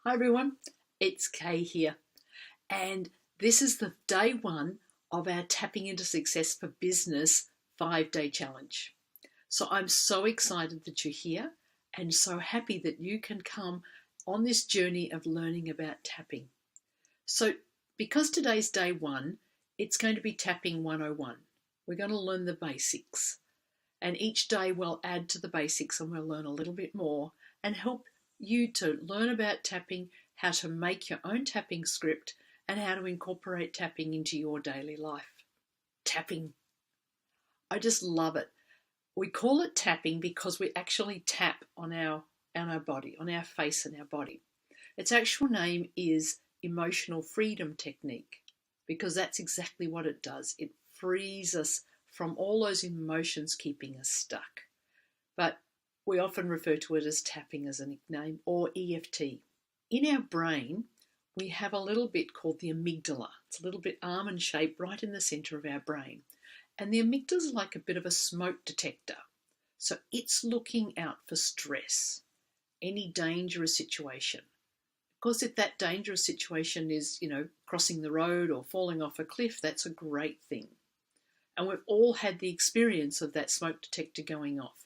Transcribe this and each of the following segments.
Hi everyone, it's Kay here, and this is the day one of our Tapping into Success for Business 5-day challenge. So I'm so excited that you're here and so happy that you can come on this journey of learning about tapping. So because today's day one, it's going to be Tapping 101. We're going to learn the basics, and each day we'll add to the basics and we'll learn a little bit more and help you to learn about tapping, how to make your own tapping script, and how to incorporate tapping into your daily life. Tapping. I just love it. We call it tapping because we actually tap on our body, on our face and our body. Its actual name is emotional freedom technique because that's exactly what it does. It frees us from all those emotions keeping us stuck. But we often refer to it as tapping as a nickname, or EFT. In our brain, we have a little bit called the amygdala. It's a little bit almond shaped right in the center of our brain. And the amygdala is like a bit of a smoke detector. So it's looking out for stress, any dangerous situation. Of course, if that dangerous situation is, crossing the road or falling off a cliff, that's a great thing. And we've all had the experience of that smoke detector going off,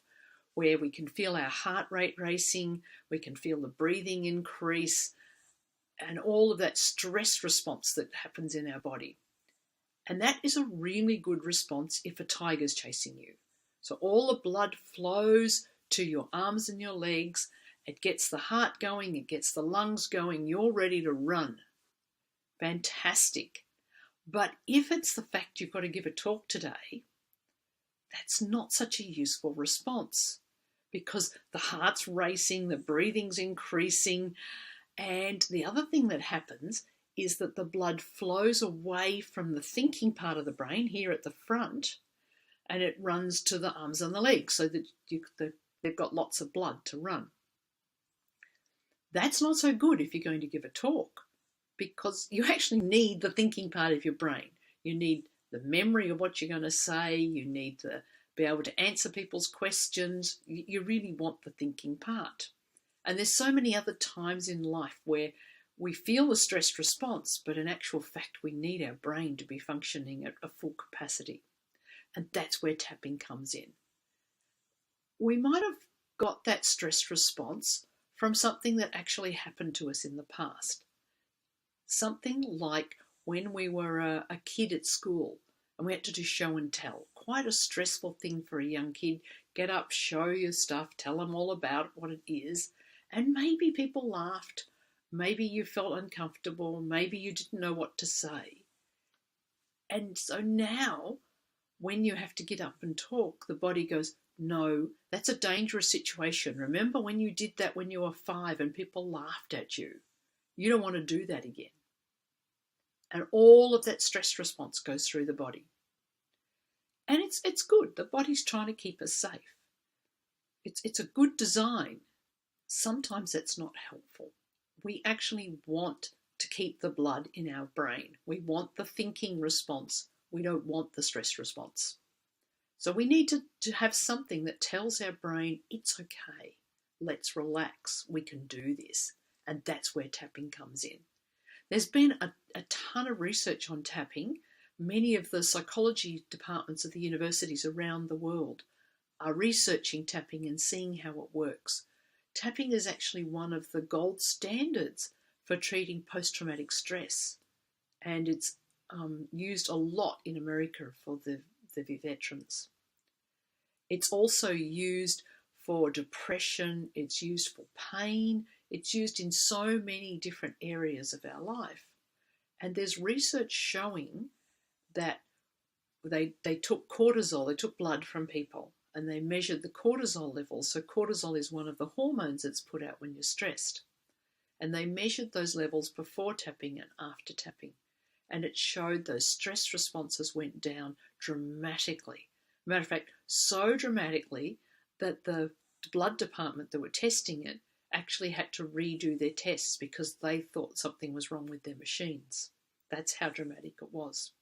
where we can feel our heart rate racing, we can feel the breathing increase, and all of that stress response that happens in our body. And that is a really good response if a tiger's chasing you. So all the blood flows to your arms and your legs, it gets the heart going, it gets the lungs going, you're ready to run. Fantastic. But if it's the fact you've got to give a talk today, that's not such a useful response because the heart's racing, the breathing's increasing, and the other thing that happens is that the blood flows away from the thinking part of the brain here at the front and it runs to the arms and the legs so that they've got lots of blood to run. That's not so good if you're going to give a talk because you actually need the thinking part of your brain. You need the memory of what you're going to say. You need to be able to answer people's questions. You really want the thinking part. And there's so many other times in life where we feel the stress response, but in actual fact, we need our brain to be functioning at a full capacity. And that's where tapping comes in. We might have got that stress response from something that actually happened to us in the past. Something like when we were a kid at school and we had to do show and tell. Quite a stressful thing for a young kid. Get up, show your stuff, tell them all about what it is. And maybe people laughed. Maybe you felt uncomfortable. Maybe you didn't know what to say. And so now, when you have to get up and talk, the body goes, no, that's a dangerous situation. Remember when you did that when you were 5 and people laughed at you? You don't want to do that again. And all of that stress response goes through the body. And it's good. The body's trying to keep us safe. It's a good design. Sometimes that's not helpful. We actually want to keep the blood in our brain. We want the thinking response. We don't want the stress response. So we need to have something that tells our brain, it's okay. Let's relax. We can do this. And that's where tapping comes in. There's been a ton of research on tapping. Many of the psychology departments of the universities around the world are researching tapping and seeing how it works. Tapping is actually one of the gold standards for treating post-traumatic stress. And it's used a lot in America for the veterans. It's also used for depression. It's used for pain. It's used in so many different areas of our life. And there's research showing that they took cortisol, they took blood from people, and they measured the cortisol levels. So cortisol is one of the hormones that's put out when you're stressed. And they measured those levels before tapping and after tapping. And it showed those stress responses went down dramatically. Matter of fact, so dramatically that the blood department that were testing it actually had to redo their tests because they thought something was wrong with their machines. That's how dramatic it was.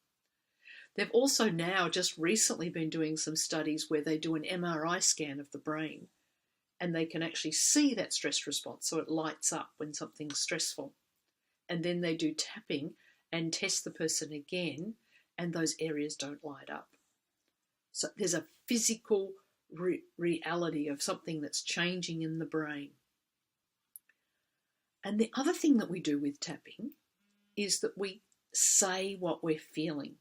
They've also now just recently been doing some studies where they do an MRI scan of the brain and they can actually see that stress response. So it lights up when something's stressful. And then they do tapping and test the person again, and those areas don't light up. So there's a physical reality of something that's changing in the brain. And the other thing that we do with tapping is that we say what we're feeling.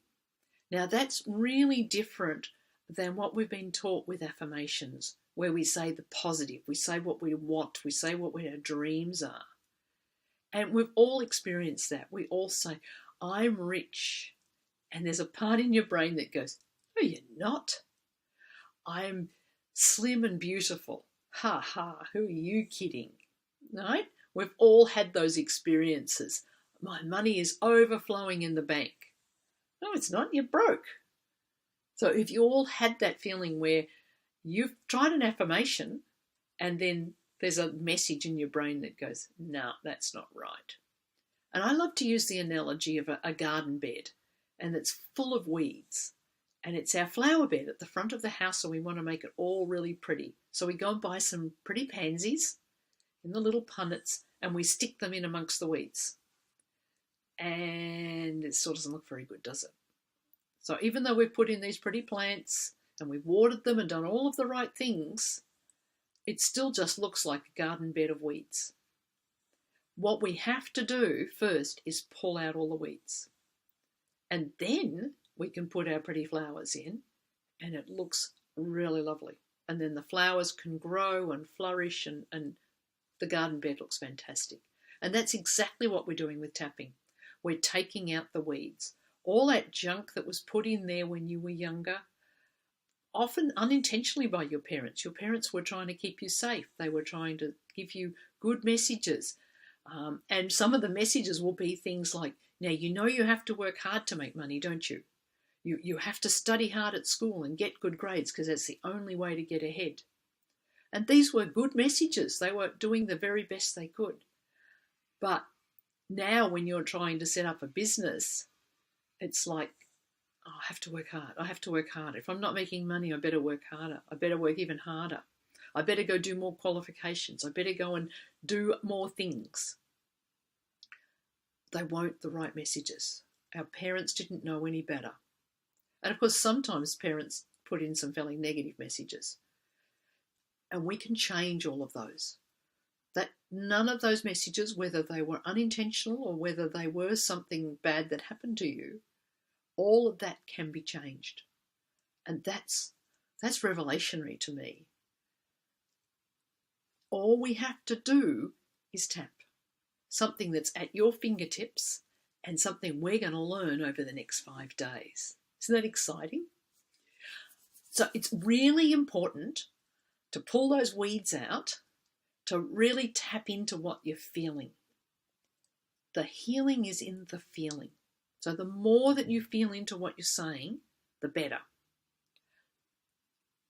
Now that's really different than what we've been taught with affirmations, where we say the positive, we say what we want, we say what our dreams are. And we've all experienced that. We all say, I'm rich. And there's a part in your brain that goes, no, you're not. I'm slim and beautiful. Ha ha, who are you kidding? Right? We've all had those experiences. My money is overflowing in the bank. No, it's not. You're broke. So if you all had that feeling where you've tried an affirmation and then there's a message in your brain that goes, no, that's not right. And I love to use the analogy of a garden bed, and it's full of weeds. And it's our flower bed at the front of the house, and we want to make it all really pretty. So we go and buy some pretty pansies in the little punnets, and we stick them in amongst the weeds. And it sort of doesn't look very good, does it? So even though we've put in these pretty plants and we've watered them and done all of the right things, it still just looks like a garden bed of weeds. What we have to do first is pull out all the weeds. And then we can put our pretty flowers in, and it looks really lovely. And then the flowers can grow and flourish, and the garden bed looks fantastic. And that's exactly what we're doing with tapping. We're taking out the weeds. All that junk that was put in there when you were younger, often unintentionally by your parents. Your parents were trying to keep you safe. They were trying to give you good messages. And some of the messages will be things like, now you know you have to work hard to make money, don't you? You have to study hard at school and get good grades because that's the only way to get ahead. And these were good messages. They were doing the very best they could. But now when you're trying to set up a business, it's like, oh, I have to work hard. I have to work harder. If I'm not making money, I better work harder. I better work even harder. I better go do more qualifications. I better go and do more things. They weren't the right messages. Our parents didn't know any better. And of course, sometimes parents put in some fairly negative messages. And we can change all of those. That none of those messages, whether they were unintentional or whether they were something bad that happened to you, all of that can be changed. And that's revelationary to me. All we have to do is tap. Something that's at your fingertips and something we're going to learn over the next 5 days. Isn't that exciting? So it's really important to pull those weeds out, to really tap into what you're feeling. The healing is in the feeling. So the more that you feel into what you're saying, the better.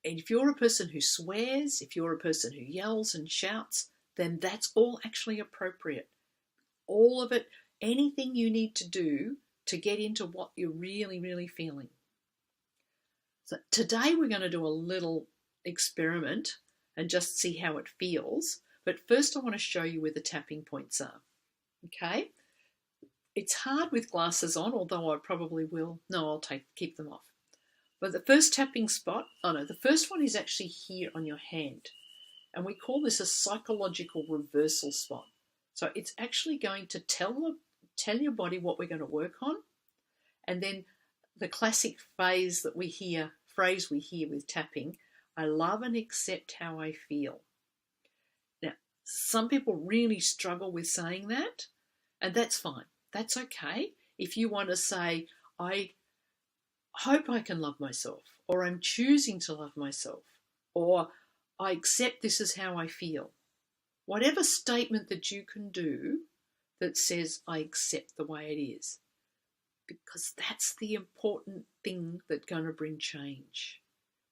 And if you're a person who swears, if you're a person who yells and shouts, then that's all actually appropriate. All of it, anything you need to do to get into what you're really, really feeling. So today we're going to do a little experiment and just see how it feels. But first I want to show you where the tapping points are. Okay? It's hard with glasses on, although I probably will. No, I'll keep them off. But the first tapping spot, the first one is actually here on your hand. And we call this a psychological reversal spot. So it's actually going to tell your body what we're going to work on. And then the classic phrase we hear with tapping, I love and accept how I feel. Now, some people really struggle with saying that, and that's fine. That's okay. If you want to say, I hope I can love myself, or I'm choosing to love myself, or I accept this is how I feel. Whatever statement that you can do that says, I accept the way it is. Because that's the important thing that's going to bring change.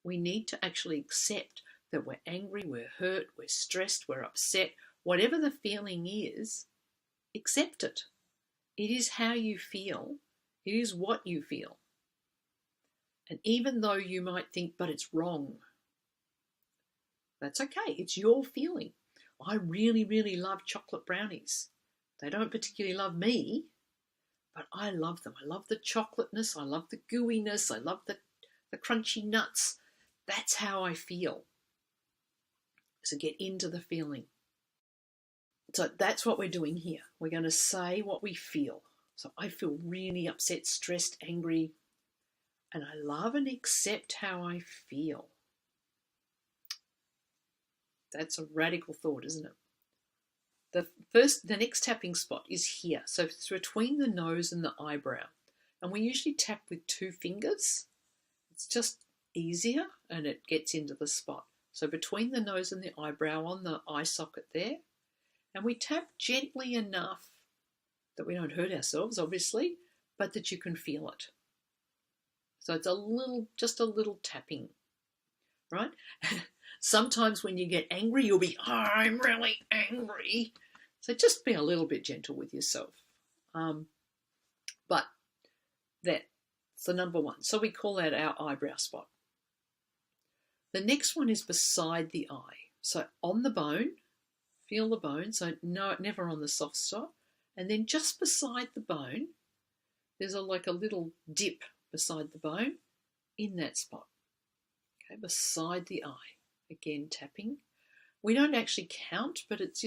We need to actually accept that we're angry, we're hurt, we're stressed, we're upset. Whatever the feeling is, accept it. It is how you feel. It is what you feel. And even though you might think, but it's wrong, That's okay. It's your feeling. I really, really love chocolate brownies. They don't particularly love me, but I love them. I love the chocolateness. I love the gooiness. I love the crunchy nuts. That's how I feel. So get into the feeling. So that's what we're doing here. We're going to say what we feel. So I feel really upset, stressed, angry, and I love and accept how I feel. That's a radical thought, isn't it? The next tapping spot is here. So it's between the nose and the eyebrow. And we usually tap with 2 fingers. It's just easier and it gets into the spot. So between the nose and the eyebrow on the eye socket there. And we tap gently enough that we don't hurt ourselves, obviously, but that you can feel it. So it's just a little tapping, right? Sometimes when you get angry, you'll be, oh, I'm really angry. So just be a little bit gentle with yourself. But that's the number 1. So we call that our eyebrow spot. The next one is beside the eye. So on the bone, feel the bone. So no, never on the soft spot. And then just beside the bone, there's like a little dip beside the bone in that spot. Okay, beside the eye. Again, tapping. We don't actually count, but it's,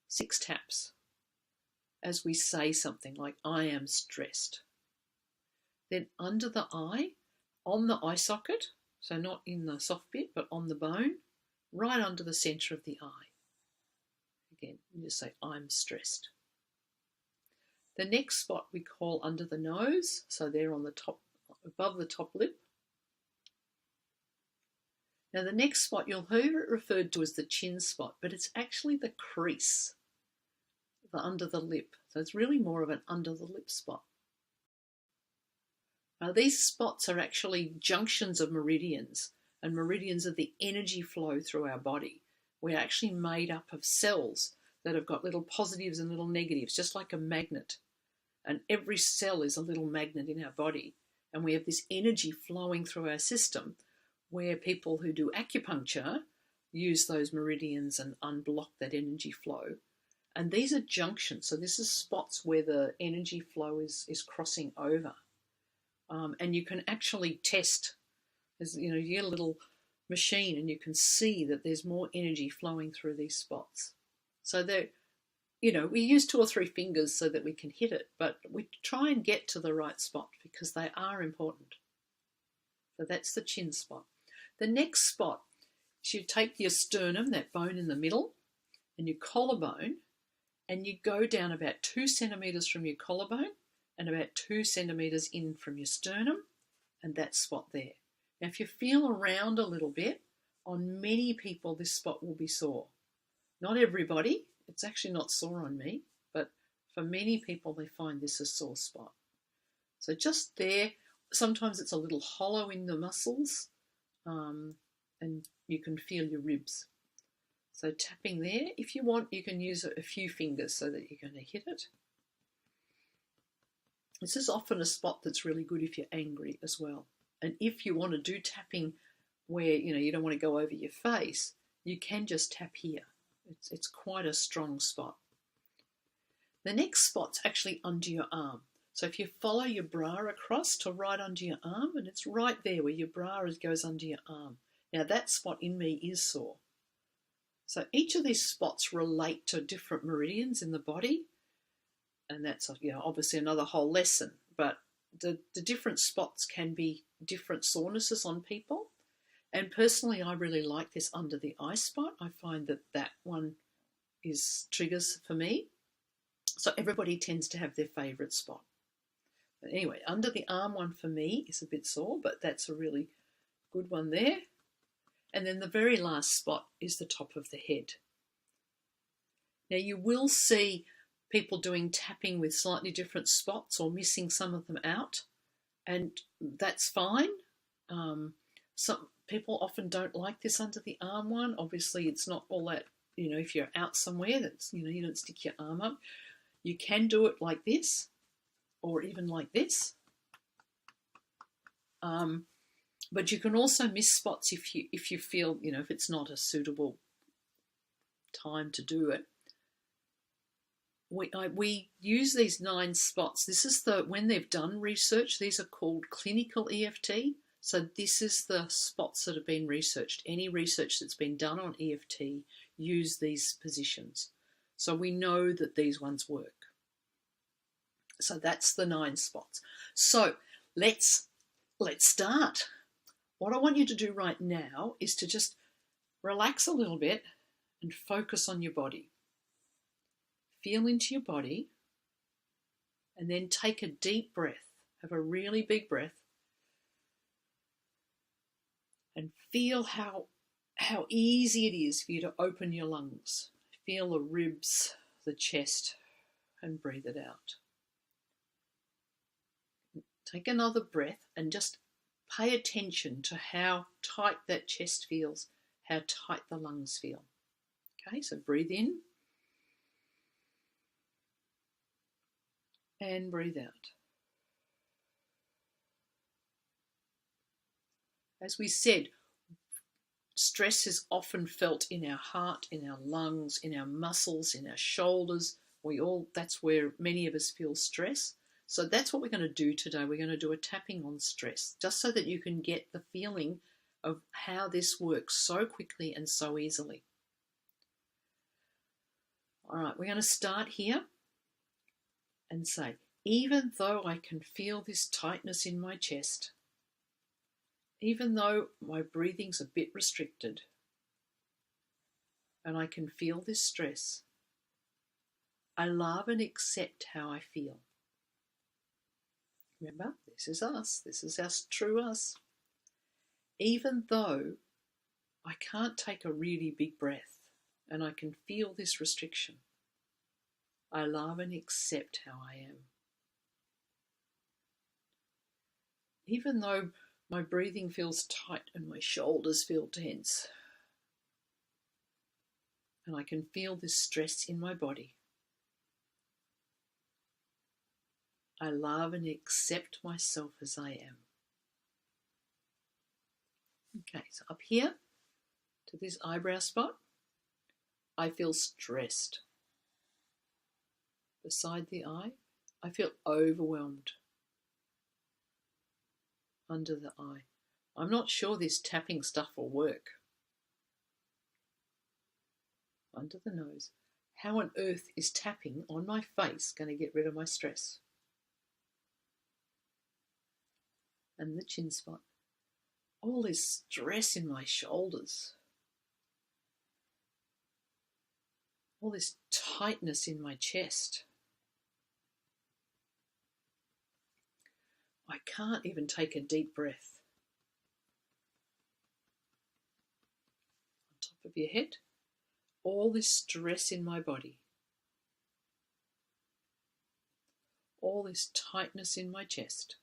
6 taps as we say something like, I am stressed. Then under the eye, on the eye socket, so not in the soft bit, but on the bone, right under the centre of the eye. Again, you just say, I'm stressed. The next spot we call under the nose, so they're on the top, above the top lip. Now the next spot, you'll hear it referred to as the chin spot, but it's actually the crease, the under the lip. So it's really more of an under the lip spot. Now these spots are actually junctions of meridians, and meridians are the energy flow through our body. We're actually made up of cells that have got little positives and little negatives, just like a magnet. And every cell is a little magnet in our body. And we have this energy flowing through our system, where people who do acupuncture use those meridians and unblock that energy flow. And these are junctions. So this is spots where the energy flow is crossing over. And you can actually test, as you get a little machine and you can see that there's more energy flowing through these spots. So we use 2 or 3 fingers so that we can hit it, but we try and get to the right spot because they are important. So that's the chin spot. The next spot is you take your sternum, that bone in the middle, and your collarbone, and you go down about 2 centimetres from your collarbone and about 2 centimetres in from your sternum, and that spot there. Now, if you feel around a little bit, on many people this spot will be sore. Not everybody. It's actually not sore on me, but for many people they find this a sore spot. So just there, sometimes it's a little hollow in the muscles, and you can feel your ribs. So tapping there. If you want, you can use a few fingers so that you're going to hit it. This is often a spot that's really good if you're angry as well. And if you want to do tapping where you don't want to go over your face, you can just tap here. It's quite a strong spot. The next spot's actually under your arm. So if you follow your bra across to right under your arm, and it's right there where your bra goes under your arm. Now that spot in me is sore. So each of these spots relate to different meridians in the body, and that's obviously another whole lesson. But the different spots can be different sorenesses on people. And personally, I really like this under the eye spot. I find that one triggers for me. So everybody tends to have their favourite spot. But anyway, under the arm one for me is a bit sore, but that's a really good one there. And then the very last spot is the top of the head. Now you will see people doing tapping with slightly different spots or missing some of them out, and that's fine. Some people often don't like this under the arm one. Obviously it's not all that, if you're out somewhere, that's, you don't stick your arm up. You can do it like this, or even like this. But you can also miss spots if you feel, if it's not a suitable time to do it. We use these 9 spots. This is when they've done research, these are called clinical EFT. So this is the spots that have been researched. Any research that's been done on EFT use these positions. So we know that these ones work. So that's the 9 spots. So let's start. What I want you to do right now is to just relax a little bit and focus on your body. Feel into your body and then take a deep breath. Have a really big breath and feel how easy it is for you to open your lungs. Feel the ribs, the chest, and breathe it out. Take another breath and just pay attention to how tight that chest feels, how tight the lungs feel. Okay, so breathe in and breathe out. As we said, stress is often felt in our heart, in our lungs, in our muscles, in our shoulders. That's where many of us feel stress. So that's what we're going to do today. We're going to do a tapping on stress, just so that you can get the feeling of how this works so quickly and so easily. All right, we're going to start here and say, even though I can feel this tightness in my chest, even though my breathing's a bit restricted, and I can feel this stress, I love and accept how I feel. Remember, this is us. This is us, true us. Even though I can't take a really big breath and I can feel this restriction, I love and accept how I am. Even though my breathing feels tight and my shoulders feel tense, and I can feel this stress in my body, I love and accept myself as I am. Okay, so up here to this eyebrow spot, I feel stressed. Beside the eye, I feel overwhelmed. Under the eye, I'm not sure this tapping stuff will work. Under the nose, how on earth is tapping on my face going to get rid of my stress? And the chin spot, all this stress in my shoulders, all this tightness in my chest. I can't even take a deep breath. On top of your head, all this stress in my body, all this tightness in my chest,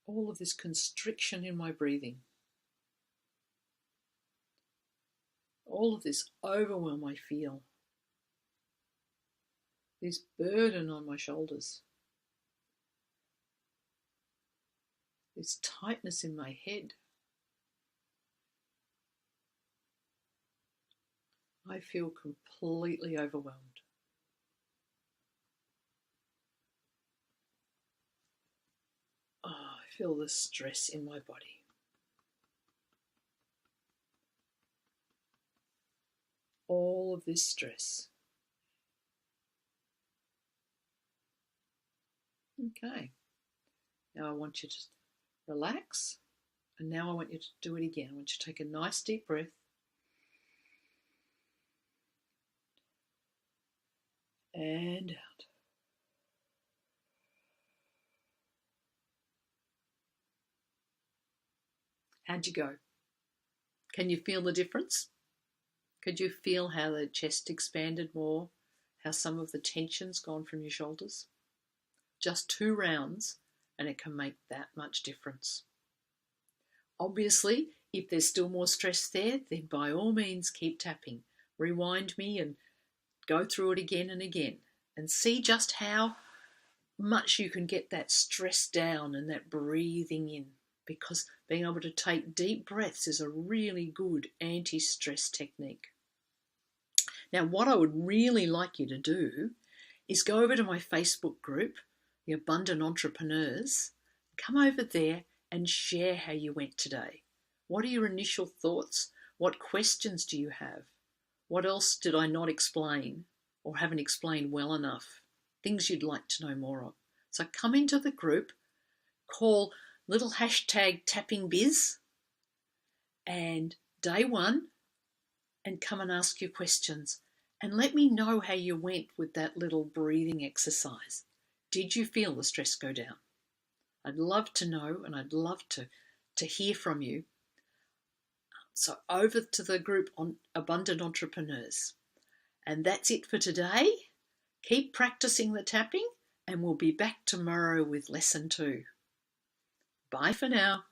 all of this constriction in my breathing, all of this overwhelm I feel, this burden on my shoulders, this tightness in my head. I feel completely overwhelmed. Oh, I feel the stress in my body. All of this stress. Okay. Now I want you to relax, and now I want you to do it again. I want you to take a nice deep breath. And out. How'd you go? Can you feel the difference? Could you feel how the chest expanded more? How some of the tension's gone from your shoulders? Just 2 rounds and it can make that much difference. Obviously, if there's still more stress there, then by all means keep tapping. Rewind me and go through it again and again and see just how much you can get that stress down and that breathing in, because being able to take deep breaths is a really good anti-stress technique. Now, what I would really like you to do is go over to my Facebook group, The Abundant Entrepreneurs. Come over there and share how you went today. What are your initial thoughts? What questions do you have? What else did I not explain or haven't explained well enough? Things you'd like to know more of. So come into the group, call little hashtag tappingbiz and day one, and come and ask your questions. And let me know how you went with that little breathing exercise. Did you feel the stress go down? I'd love to know, and I'd love to hear from you. So over to the group on Abundant Entrepreneurs. And that's it for today. Keep practicing the tapping, and we'll be back tomorrow with lesson 2. Bye for now.